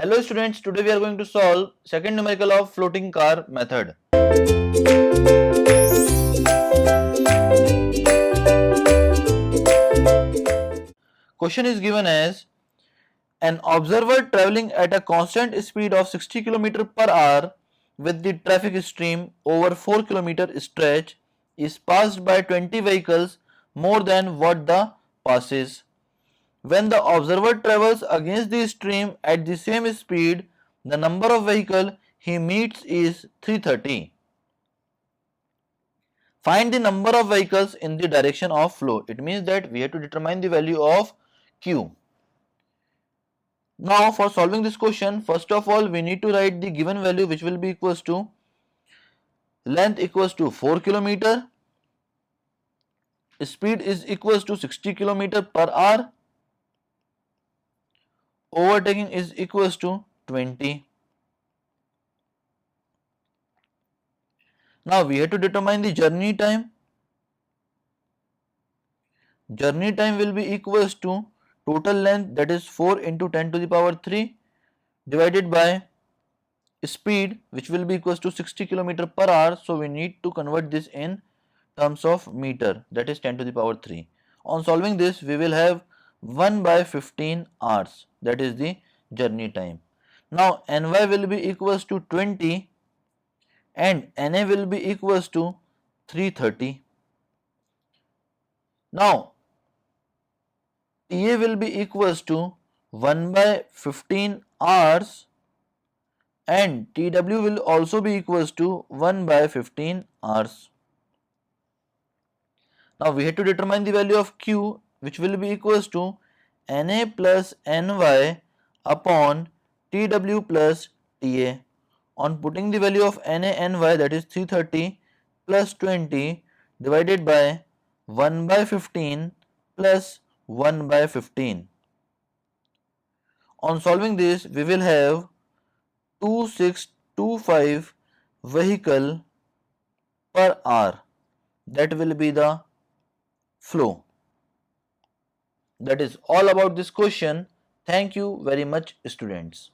Hello students, today we are going to solve second numerical of floating car method. Question is given as an observer traveling at a constant speed of 60 km per hour with the traffic stream over 4 km stretch is passed by 20 vehicles more than what the passes. When the observer travels against the stream at the same speed, the number of vehicles he meets is 330. Find the number of vehicles in the direction of flow. It means that we have to determine the value of Q. Now for solving this question, first of all we need to write the given value, which will be equals to length equals to 4 km, speed is equals to 60 km per hour, overtaking is equals to 20. Now we have to determine the journey time. Journey time will be equals to total length, that is 4 into 10 to the power 3 divided by speed, which will be equals to 60 km per hour. So we need to convert this in terms of meter, that is 10 to the power 3. On solving this, we will have 1 by 15 hours, that is the journey time. Now ny will be equals to 20 and na will be equals to 330. Now TA will be equals to 1 by 15 hours and TW will also be equals to 1 by 15 hours. Now we have to determine the value of Q, which will be equals to Na plus Ny upon TW plus TA. On putting the value of Na and Ny, that is 330 plus 20 divided by 1 by 15 plus 1 by 15. On solving this, we will have 2625 vehicle per hour. That will be the flow. That is all about this question. Thank you very much, students.